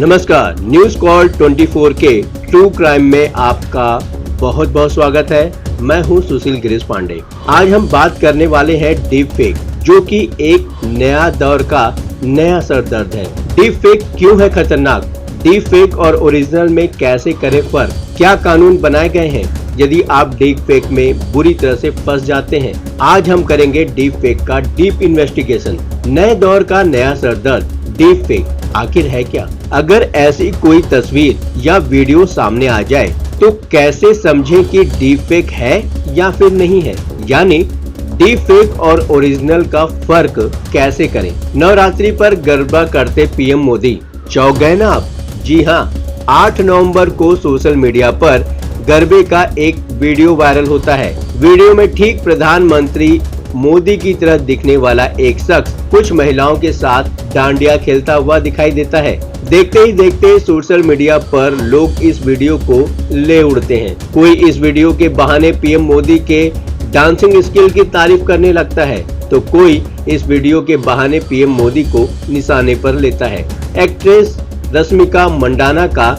नमस्कार, news call 24 के true crime में आपका बहुत बहुत स्वागत है। मैं हूं सुशील गिरीश पांडे। आज हम बात करने वाले हैं डीप फेक, जो कि एक नया दौर का नया सरदर्द है। डीप फेक क्यों है खतरनाक? डीप फेक और ओरिजिनल में कैसे करें फर्क? क्या कानून बनाए गए हैं यदि आप डीप फेक में बुरी तरह से फंस जाते हैं? आज हम करेंगे डीप फेक का डीप इन्वेस्टिगेशन। नए दौर का नया सरदर्द डीप फेक आखिर है क्या? अगर ऐसी कोई तस्वीर या वीडियो सामने आ जाए तो कैसे समझें कि डीप फेक है या फिर नहीं है? यानी डीप फेक और ओरिजिनल का फर्क कैसे करें? नवरात्रि पर गरबा करते पीएम मोदी, चौंक गए ना आप? जी हाँ, 8 नवंबर को सोशल मीडिया पर गरबे का एक वीडियो वायरल होता है। वीडियो में ठीक प्रधानमंत्री मोदी की तरह दिखने वाला एक शख्स कुछ महिलाओं के साथ डांडिया खेलता हुआ दिखाई देता है। देखते ही देखते सोशल मीडिया पर लोग इस वीडियो को ले उड़ते हैं। कोई इस वीडियो के बहाने पीएम मोदी के डांसिंग स्किल की तारीफ करने लगता है, तो कोई इस वीडियो के बहाने पीएम मोदी को निशाने पर लेता है। एक्ट्रेस रश्मिका मंडाना का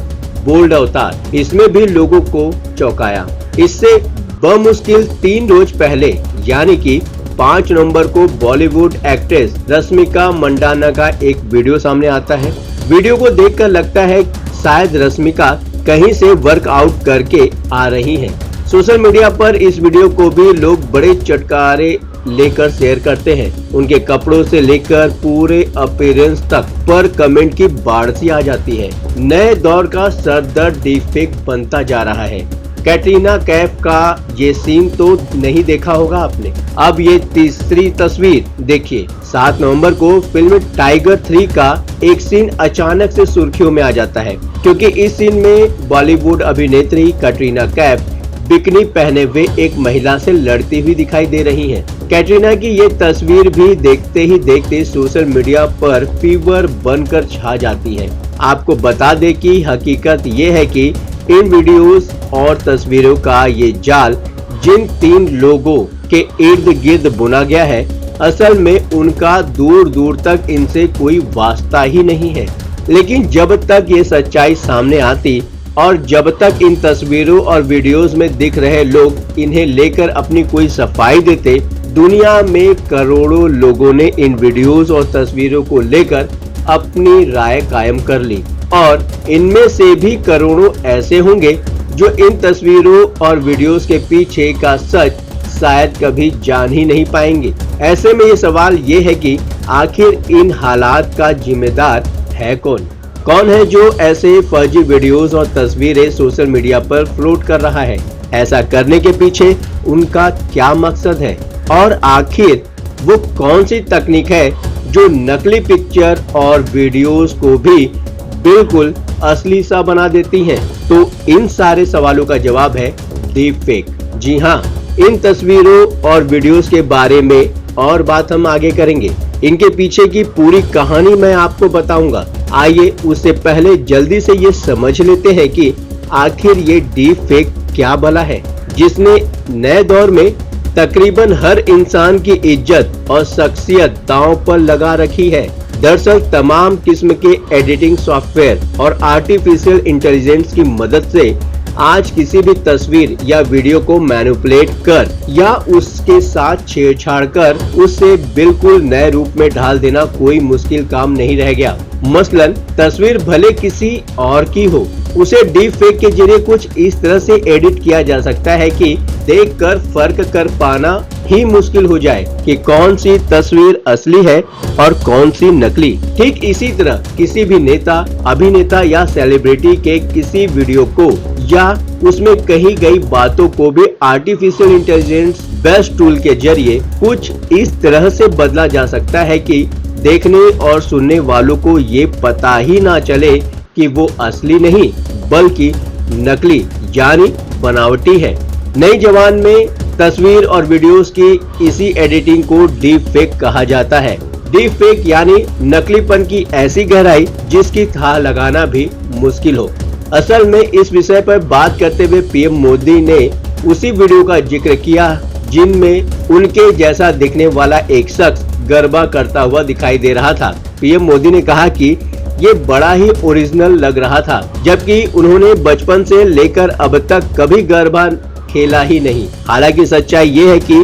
बोल्ड अवतार, इसमें भी लोगों को चौंकाया। इससे बमुश्किल 3 रोज पहले यानी कि 5 नवंबर को बॉलीवुड एक्ट्रेस रश्मिका मंडाना का एक वीडियो सामने आता है। वीडियो को देखकर लगता है शायद रश्मिका कहीं से वर्कआउट करके आ रही हैं। सोशल मीडिया पर इस वीडियो को भी लोग बड़े चटकारे लेकर शेयर करते हैं। उनके कपड़ों से लेकर पूरे अपीयरेंस तक पर कमेंट की बाढ़ सी आ जाती है। नए दौर का सरदर्द डीप फेक बनता जा रहा है। कैटरीना कैफ का ये सीन तो नहीं देखा होगा आपने। अब ये तीसरी तस्वीर देखिए। 7 नवंबर को फिल्म टाइगर 3 का एक सीन अचानक से सुर्खियों में आ जाता है, क्योंकि इस सीन में बॉलीवुड अभिनेत्री कैटरीना कैफ बिकनी पहने हुए एक महिला से लड़ती हुई दिखाई दे रही हैं। कैटरीना की ये तस्वीर भी देखते ही देखते सोशल मीडिया पर फीवर बनकर छा जाती है। आपको बता दें कि हकीकत ये है कि इन वीडियोस और तस्वीरों का ये जाल जिन 3 लोगों के इर्द गिर्द बुना गया है, असल में उनका दूर दूर तक इनसे कोई वास्ता ही नहीं है। लेकिन जब तक ये सच्चाई सामने आती और जब तक इन तस्वीरों और वीडियोस में दिख रहे लोग इन्हें लेकर अपनी कोई सफाई देते, दुनिया में करोड़ों लोगों ने इन वीडियोस और तस्वीरों को लेकर अपनी राय कायम कर ली, और इनमें से भी करोड़ों ऐसे होंगे जो इन तस्वीरों और वीडियोस के पीछे का सच शायद कभी जान ही नहीं पाएंगे। ऐसे में ये सवाल ये है कि आखिर इन हालात का जिम्मेदार है कौन? कौन है जो ऐसे फर्जी वीडियोस और तस्वीरें सोशल मीडिया पर फ्लोट कर रहा है? ऐसा करने के पीछे उनका क्या मकसद है? और आखिर वो कौन सी तकनीक है जो नकली पिक्चर और वीडियोस को भी बिल्कुल असली सा बना देती हैं? तो इन सारे सवालों का जवाब है डीप फेक। जी हाँ, इन तस्वीरों और वीडियोस के बारे में और बात हम आगे करेंगे। इनके पीछे की पूरी कहानी मैं आपको बताऊंगा। आइए उससे पहले जल्दी से ये समझ लेते हैं कि आखिर ये डीप फेक क्या भला है, जिसने नए दौर में तकरीबन हर इंसान की इज्जत और शख्सियत दांव पर लगा रखी है। दरअसल तमाम किस्म के एडिटिंग सॉफ्टवेयर और आर्टिफिशियल इंटेलिजेंस की मदद से आज किसी भी तस्वीर या वीडियो को मैनिपुलेट कर या उसके साथ छेड़छाड़ कर उसे बिल्कुल नए रूप में ढाल देना कोई मुश्किल काम नहीं रह गया। मसलन तस्वीर भले किसी और की हो, उसे डीप फेक के जरिए कुछ इस तरह से एडिट किया जा सकता है कि देखकर फर्क कर पाना ही मुश्किल हो जाए कि कौन सी तस्वीर असली है और कौन सी नकली। ठीक इसी तरह किसी भी नेता, अभिनेता या सेलिब्रिटी के किसी वीडियो को या उसमें कही गई बातों को भी आर्टिफिशियल इंटेलिजेंस बेस्ड टूल के जरिए कुछ इस तरह से बदला जा सकता है कि देखने और सुनने वालों को ये पता ही ना चले कि वो असली नहीं बल्कि नकली यानी बनावटी है। नई जबान में तस्वीर और वीडियोस की इसी एडिटिंग को डीप फेक कहा जाता है। डीप फेक यानी नकलीपन की ऐसी गहराई जिसकी था लगाना भी मुश्किल हो। असल में इस विषय पर बात करते हुए पीएम मोदी ने उसी वीडियो का जिक्र किया जिनमें उनके जैसा दिखने वाला एक शख्स गरबा करता हुआ दिखाई दे रहा था। पीएम मोदी ने कहा कि ये बड़ा ही ओरिजिनल लग रहा था, जबकि उन्होंने बचपन से लेकर अब तक कभी गरबा खेला ही नहीं। हालांकि सच्चाई ये है कि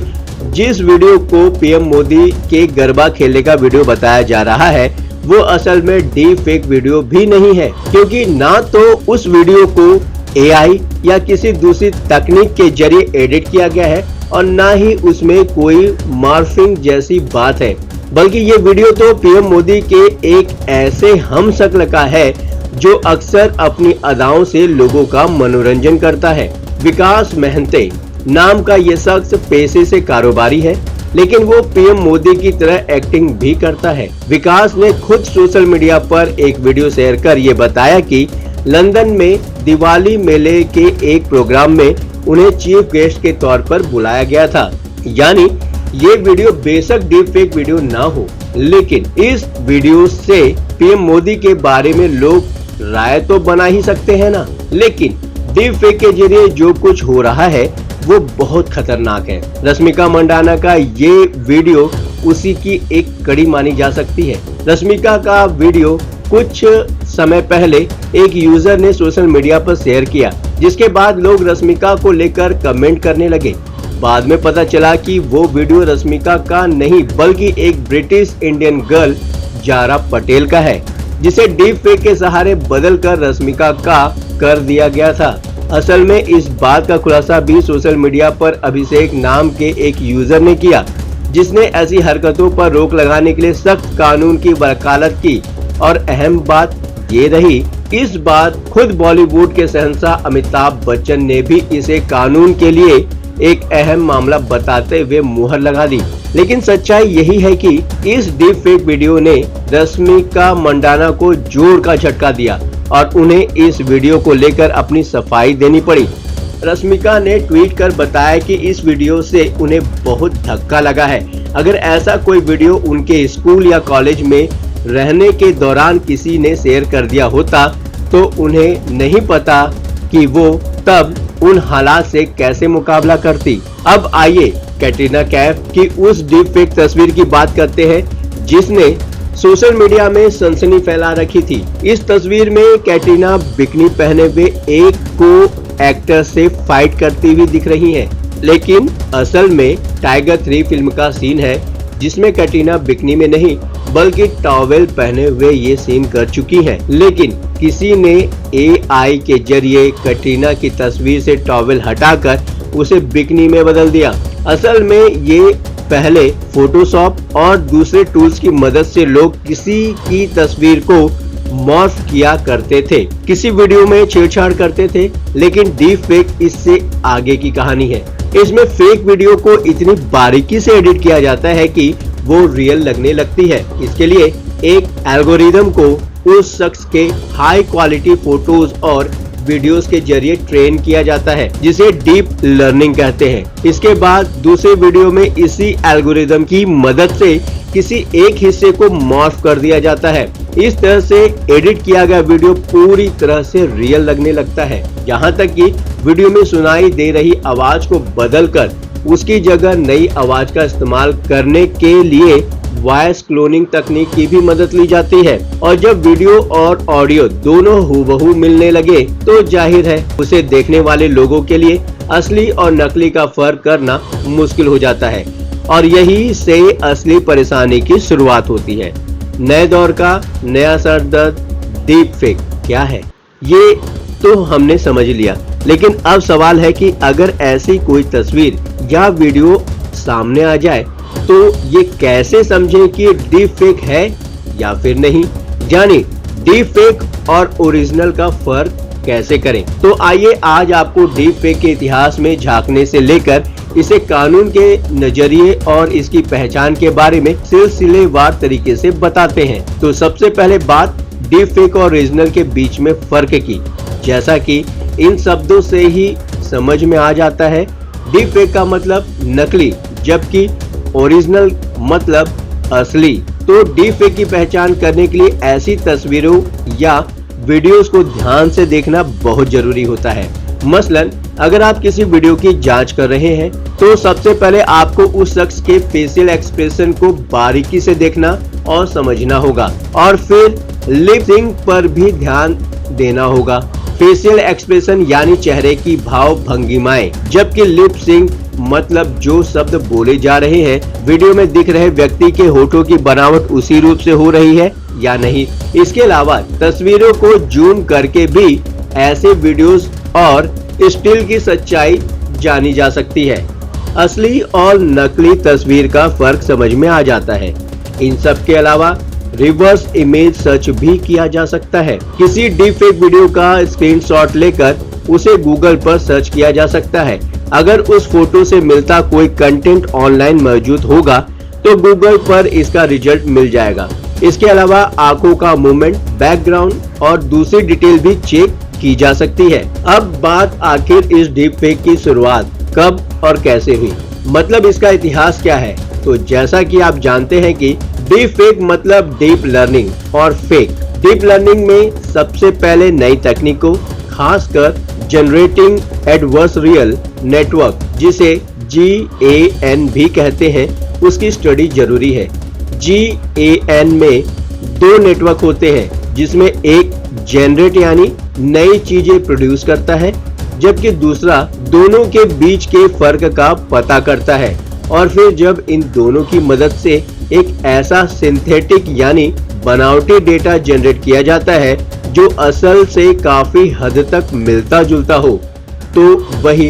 जिस वीडियो को पीएम मोदी के गरबा खेलने का वीडियो बताया जा रहा है वो असल में डीप फेक वीडियो भी नहीं है, क्योंकि ना तो उस वीडियो को एआई या किसी दूसरी तकनीक के जरिए एडिट किया गया है और ना ही उसमें कोई मॉर्फिंग जैसी बात है, बल्कि ये वीडियो तो पीएम मोदी के एक ऐसे हम शक्ल का है जो अक्सर अपनी अदाओं से लोगों का मनोरंजन करता है। विकास महंते नाम का ये शख्स पेशे से कारोबारी है, लेकिन वो पीएम मोदी की तरह एक्टिंग भी करता है। विकास ने खुद सोशल मीडिया पर एक वीडियो शेयर कर ये बताया कि लंदन में दिवाली मेले के एक प्रोग्राम में उन्हें चीफ गेस्ट के तौर पर बुलाया गया था। यानी ये वीडियो बेशक डीप फेक वीडियो ना हो, लेकिन इस वीडियो से पीएम मोदी के बारे में लोग राय तो बना ही सकते हैं ना। लेकिन डीप फेक के जरिए जो कुछ हो रहा है वो बहुत खतरनाक है। रश्मिका मंडाना का ये वीडियो उसी की एक कड़ी मानी जा सकती है। रश्मिका का वीडियो कुछ समय पहले एक यूजर ने सोशल मीडिया पर शेयर किया, जिसके बाद लोग रश्मिका को लेकर कमेंट करने लगे। बाद में पता चला कि वो वीडियो रश्मिका का नहीं बल्कि एक British Indian girl Zara Patel का है, जिसे डीप फेक के सहारे बदल कर रश्मिका का कर दिया गया था। असल में इस बात का खुलासा भी सोशल मीडिया पर अभिषेक नाम के एक यूजर ने किया, जिसने ऐसी हरकतों पर रोक लगाने के लिए सख्त कानून की वकालत की। और अहम बात ये रही, इस बार खुद बॉलीवुड के शहंशाह अमिताभ बच्चन ने भी इसे कानून के लिए एक अहम मामला बताते हुए मुहर लगा दी। लेकिन सच्चाई यही है कि इस डीप फेक वीडियो ने रश्मिका मंडाना को जोर का झटका दिया और उन्हें इस वीडियो को लेकर अपनी सफाई देनी पड़ी। रश्मिका ने ट्वीट कर बताया कि इस वीडियो से उन्हें बहुत धक्का लगा है। अगर ऐसा कोई वीडियो उनके स्कूल या कॉलेज में रहने के दौरान किसी ने शेयर कर दिया होता तो उन्हें नहीं पता कि वो तब उन हालात से कैसे मुकाबला करती। अब आइए कैटरीना कैफ की उस डीप फेक तस्वीर की बात करते हैं जिसने सोशल मीडिया में सनसनी फैला रखी थी। इस तस्वीर में कैटरीना बिकनी पहने हुए एक को एक्टर से फाइट करती हुई दिख रही हैं, लेकिन असल में टाइगर 3 फिल्म का सीन है जिसमें कैटरीना बिकनी में नहीं बल्कि टॉवेल पहने हुए ये सीन कर चुकी हैं। लेकिन किसी ने एआई के जरिए कैटरीना की तस्वीर से टॉवेल हटाकर उसे बिकनी में बदल दिया। असल में ये पहले फोटोशॉप और दूसरे टूल्स की मदद से लोग किसी की तस्वीर को मॉर्फ किया करते थे, किसी वीडियो में छेड़छाड़ करते थे, लेकिन डीप फेक इससे आगे की कहानी है। इसमें फेक वीडियो को इतनी बारीकी से एडिट किया जाता है कि वो रियल लगने लगती है। इसके लिए एक एल्गोरिदम को उस शख्स के हाई क्वालिटी फोटोज और वीडियोस के जरिए ट्रेन किया जाता है, जिसे डीप लर्निंग कहते हैं। इसके बाद दूसरे वीडियो में इसी एल्गोरिदम की मदद से किसी एक हिस्से को मॉर्फ कर दिया जाता है। इस तरह से एडिट किया गया वीडियो पूरी तरह से रियल लगने लगता है, यहाँ तक कि वीडियो में सुनाई दे रही आवाज को बदलकर उसकी जगह नई आवाज का इस्तेमाल करने के लिए वॉइस क्लोनिंग तकनीक की भी मदद ली जाती है। और जब वीडियो और ऑडियो दोनों हूबहू मिलने लगे तो जाहिर है उसे देखने वाले लोगों के लिए असली और नकली का फर्क करना मुश्किल हो जाता है, और यही से असली परेशानी की शुरुआत होती है। नए दौर का नया सरदर्द डीप फेक क्या है ये तो हमने समझ लिया, लेकिन अब सवाल है कि अगर ऐसी कोई तस्वीर या वीडियो सामने आ जाए तो ये कैसे समझें कि डीप फेक है या फिर नहीं, यानी डीप फेक और ओरिजिनल का फर्क कैसे करें। तो आइए आज आपको डीप फेक के इतिहास में झांकने से लेकर इसे कानून के नजरिए और इसकी पहचान के बारे में सिलसिलेवार तरीके से बताते हैं। तो सबसे पहले बात डीप फेक और ओरिजिनल के बीच में फर्क की। जैसा कि इन शब्दों से ही समझ में आ जाता है, डीप फेक का मतलब नकली जबकि ओरिजिनल मतलब असली। तो डीप फेक की पहचान करने के लिए ऐसी तस्वीरों या वीडियोस को ध्यान से देखना बहुत जरूरी होता है। मसलन अगर आप किसी वीडियो की जांच कर रहे हैं तो सबसे पहले आपको उस शख्स के फेशियल एक्सप्रेशन को बारीकी से देखना और समझना होगा, और फिर लिप सिंक पर भी ध्यान देना होगा। फेशियल एक्सप्रेशन यानी चेहरे की भाव भंगिमाएं, जबकि लिप सिंक मतलब जो शब्द बोले जा रहे हैं वीडियो में दिख रहे व्यक्ति के होठों की बनावट उसी रूप से हो रही है या नहीं। इसके अलावा तस्वीरों को जूम करके भी ऐसे वीडियोस और स्टिल की सच्चाई जानी जा सकती है। असली और नकली तस्वीर का फर्क समझ में आ जाता है। इन सब के अलावा रिवर्स इमेज सर्च भी किया जा सकता है। किसी डीपफेक वीडियो का स्क्रीनशॉट लेकर उसे गूगल पर सर्च किया जा सकता है। अगर उस फोटो से मिलता कोई कंटेंट ऑनलाइन मौजूद होगा तो गूगल पर इसका रिजल्ट मिल जाएगा। इसके अलावा आंखों का मूवमेंट, बैकग्राउंड और दूसरी डिटेल भी चेक की जा सकती है। अब बात आखिर इस डीपफेक की शुरुआत कब और कैसे हुई, मतलब इसका इतिहास क्या है। तो जैसा कि आप जानते हैं कि डीप फेक मतलब डीप लर्निंग और फेक। डीप लर्निंग में सबसे पहले नई तकनीक को, खासकर जनरेटिंग एडवर्सरियल नेटवर्क जिसे GAN भी कहते हैं, उसकी स्टडी जरूरी है। GAN में दो नेटवर्क होते हैं जिसमें एक जनरेट यानी नई चीजें प्रोड्यूस करता है, जबकि दूसरा दोनों के बीच के फर्क का पता करता है। और फिर जब इन दोनों की मदद से एक ऐसा सिंथेटिक यानी बनावटी डेटा जनरेट किया जाता है जो असल से काफी हद तक मिलता जुलता हो, तो वही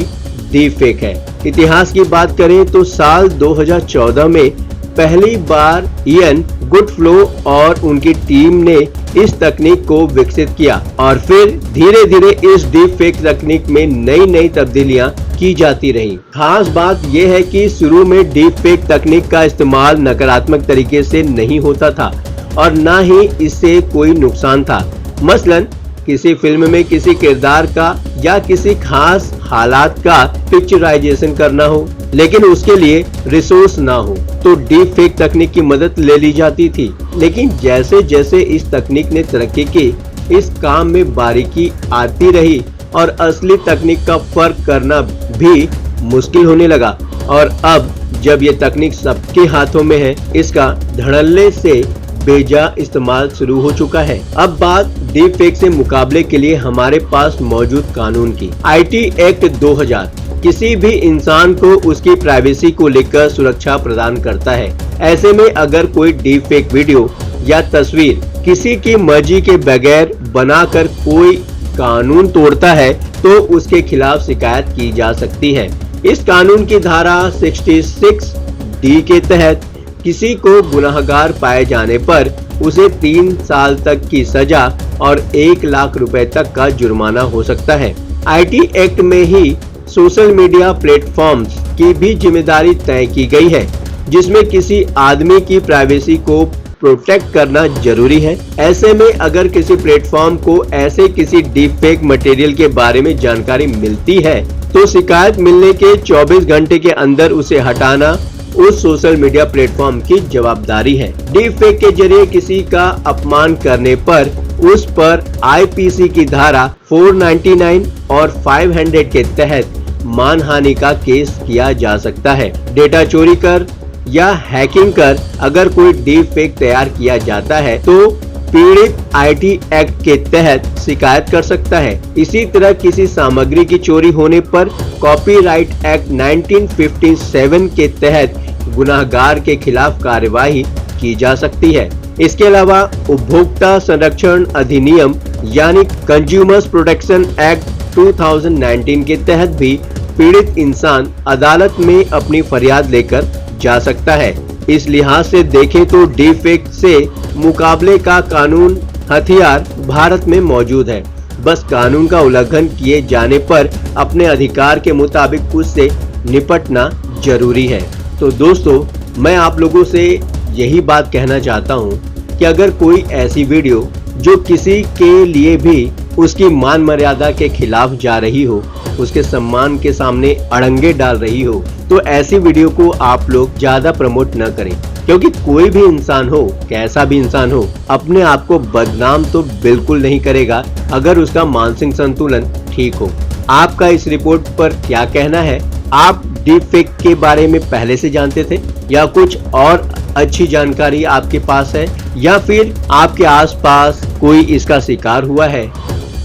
डीप फेक है। इतिहास की बात करें तो साल 2014 में पहली बार इयन गुडफ्लो और उनकी टीम ने इस तकनीक को विकसित किया और फिर धीरे धीरे इस डीप फेक तकनीक में नई नई तब्दीलियां की जाती रही। खास बात यह है कि शुरू में डीप फेक तकनीक का इस्तेमाल नकारात्मक तरीके से नहीं होता था और न ही इससे कोई नुकसान था। मसलन किसी फिल्म में किसी किरदार का या किसी खास हालात का पिक्चराइजेशन करना हो, लेकिन उसके लिए रिसोर्स ना हो, तो डीप फेक तकनीक की मदद ले ली जाती थी। लेकिन जैसे जैसे इस तकनीक ने तरक्की की, इस काम में बारीकी आती रही और असली तकनीक का फर्क करना भी मुश्किल होने लगा। और अब जब ये तकनीक सबके हाथों में है, इसका धड़ल्ले से बेजा इस्तेमाल शुरू हो चुका है। अब बात डीप फेक से मुकाबले के लिए हमारे पास मौजूद कानून की। IT एक्ट 2000 किसी भी इंसान को उसकी प्राइवेसी को लेकर सुरक्षा प्रदान करता है। ऐसे में अगर कोई डीप फेक वीडियो या तस्वीर किसी की मर्जी के बगैर बनाकर कोई कानून तोड़ता है तो उसके खिलाफ शिकायत की जा सकती है। इस कानून की धारा 66D के तहत किसी को गुनाहगार पाए जाने पर उसे 3 साल तक की सजा और 1 लाख रुपए तक का जुर्माना हो सकता है। IT एक्ट में ही सोशल मीडिया प्लेटफॉर्म्स की भी जिम्मेदारी तय की गई है, जिसमें किसी आदमी की प्राइवेसी को प्रोटेक्ट करना जरूरी है। ऐसे में अगर किसी प्लेटफॉर्म को ऐसे किसी डीप फेक मटेरियल के बारे में जानकारी मिलती है तो शिकायत मिलने के 24 घंटे के अंदर उसे हटाना उस सोशल मीडिया प्लेटफॉर्म की जवाबदारी है। डीप फेक के जरिए किसी का अपमान करने पर उस पर IPC की धारा 499 और 500 के तहत मानहानि का केस किया जा सकता है। डेटा चोरी कर या हैकिंग कर अगर कोई डीप फेक तैयार किया जाता है तो पीड़ित IT एक्ट के तहत शिकायत कर सकता है। इसी तरह किसी सामग्री की चोरी होने पर कॉपीराइट एक्ट 1957 के तहत गुनाहगार के खिलाफ कार्यवाही की जा सकती है। इसके अलावा उपभोक्ता संरक्षण अधिनियम यानी कंज्यूमर्स प्रोटेक्शन एक्ट 2019 के तहत भी पीड़ित इंसान अदालत में अपनी फरियाद लेकर जा सकता है। इस लिहाज से देखें तो डीप फेक से मुकाबले का कानून हथियार भारत में मौजूद है। बस कानून का उल्लंघन किए जाने पर अपने अधिकार के मुताबिक उससे निपटना जरूरी है। तो दोस्तों, मैं आप लोगों से यही बात कहना चाहता हूँ कि अगर कोई ऐसी वीडियो जो किसी के लिए भी उसकी मान मर्यादा के खिलाफ जा रही हो, उसके सम्मान के सामने अड़ंगे डाल रही हो, तो ऐसी वीडियो को आप लोग ज्यादा प्रमोट न करें, क्योंकि कोई भी इंसान हो, कैसा भी इंसान हो, अपने आप को बदनाम तो बिल्कुल नहीं करेगा अगर उसका मानसिक संतुलन ठीक हो। आपका इस रिपोर्ट पर क्या कहना है आप डीप फेक के बारे में पहले से जानते थे या कुछ और अच्छी जानकारी आपके पास है या फिर आपके आसपास कोई इसका शिकार हुआ है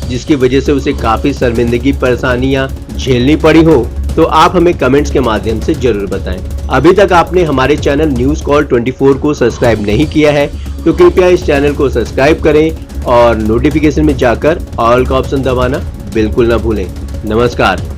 जिसकी वजह से उसे काफी शर्मिंदगी परेशानियां झेलनी पड़ी हो, तो आप हमें कमेंट्स के माध्यम से जरूर बताएं। अभी तक आपने हमारे चैनल न्यूज कॉल 24 को सब्सक्राइब नहीं किया है तो कृपया इस चैनल को सब्सक्राइब करें और नोटिफिकेशन में जाकर ऑल का ऑप्शन दबाना बिल्कुल ना भूलें। नमस्कार।